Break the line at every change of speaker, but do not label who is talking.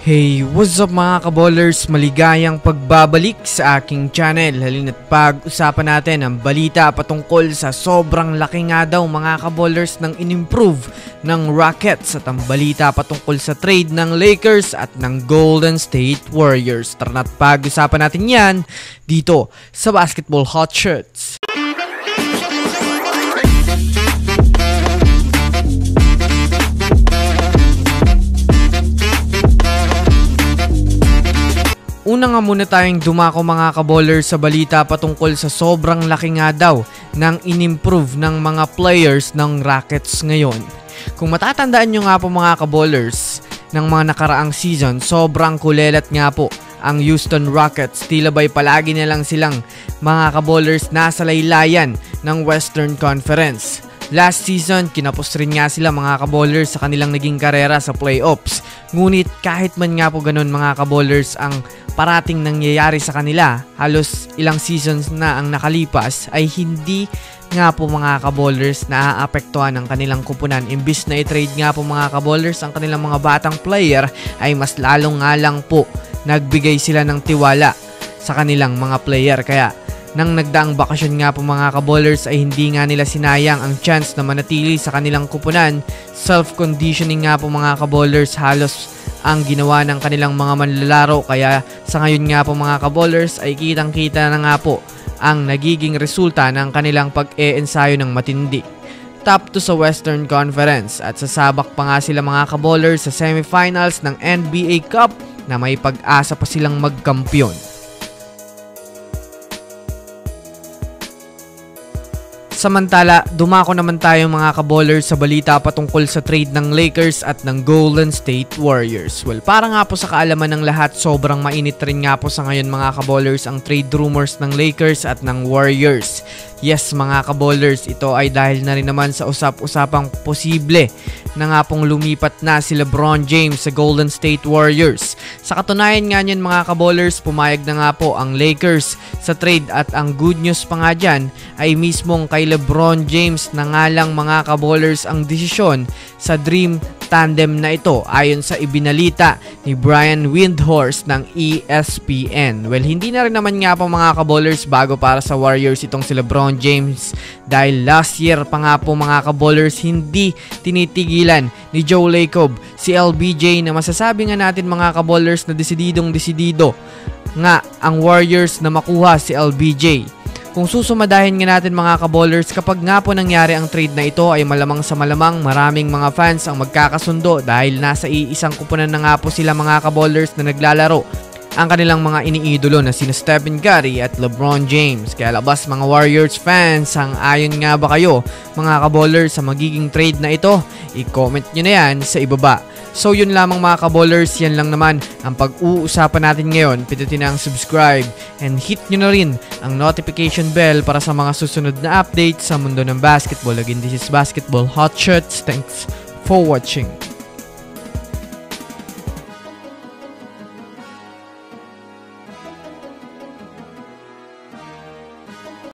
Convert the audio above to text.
Hey, what's up mga kaballers? Maligayang pagbabalik sa aking channel. Halina't pag-usapan natin ang balita patungkol sa sobrang laki nga daw mga kaballers ng in-improve ng Rockets at ang balita patungkol sa trade ng Lakers at ng Golden State Warriors. Tara na't pag-usapan natin yan dito sa Basketball Hot Shots. Una nga muna tayong dumako mga kaballers sa balita patungkol sa sobrang laki nga daw ng in-improve ng mga players ng Rockets ngayon. Kung matatandaan nyo nga po mga kaballers ng mga nakaraang season, sobrang kulelat nga po ang Houston Rockets. Tila ba'y palagi na lang silang mga kaballers nasa laylayan ng Western Conference. Last season, kinapos rin nga sila mga kaballers sa kanilang naging karera sa playoffs. Ngunit kahit man nga po ganun mga kaballers ang parating nangyayari sa kanila, halos ilang seasons na ang nakalipas ay hindi nga po mga kaballers na aapektuhan ng kanilang kupunan. Imbis na i-trade nga po mga kaballers ang kanilang mga batang player ay mas lalong nga lang po nagbigay sila ng tiwala sa kanilang mga player. Kaya nang nagdaang bakasyon nga po mga kaballers ay hindi nga nila sinayang ang chance na manatili sa kanilang kupunan. Self-conditioning nga po mga kaballers halos ang ginawa ng kanilang mga manlalaro. Kaya sa ngayon nga po mga kaballers ay kitang-kita na nga po ang nagiging resulta ng kanilang pag-e-ensayo ng matindi. Top 2 sa Western Conference at sasabak pa nga sila mga kaballers sa semifinals ng NBA Cup na may pag-asa pa silang magkampiyon. Samantala, dumako naman tayo mga kaballers sa balita patungkol sa trade ng Lakers at ng Golden State Warriors. Well, para nga po sa kaalaman ng lahat, sobrang mainit rin nga po sa ngayon mga kaballers ang trade rumors ng Lakers at ng Warriors. Yes mga kaballers, ito ay dahil na rin naman sa usap-usapang posible na nga pong lumipat na si LeBron James sa Golden State Warriors. Sa katunayan nga niyan mga kaballers, pumayag na nga po ang Lakers sa trade at ang good news pa nga dyan ay mismong kay LeBron James na nga lang mga kaballers ang desisyon sa dream tandem na ito ayon sa ibinalita ni Brian Windhorst ng ESPN. Well, hindi na rin naman nga po mga kaballers bago para sa Warriors itong si LeBron James dahil last year pa nga po mga kaballers hindi tinitigilan ni Joe Lacob si LBJ na masasabi nga natin mga kaballers na desididong-desidido nga ang Warriors na makuha si LBJ. Kung susumadahin nga natin mga kaballers, kapag nga po nangyari ang trade na ito ay malamang sa malamang maraming mga fans ang magkakasundo dahil nasa iisang kupunan na nga po sila mga kaballers na naglalaro ang kanilang mga iniidolo na sina Stephen Curry at LeBron James. Kaya labas mga Warriors fans, sang-ayon nga ba kayo mga kaballers sa magiging trade na ito? I-comment nyo na yan sa ibaba. So yun lamang mga kaballers, yan lang naman ang pag-uusapan natin ngayon. Pindutin na ang subscribe and hit nyo na rin ang notification bell para sa mga susunod na updates sa mundo ng basketball. Again, this is Basketball Hot Shots. Thanks for watching.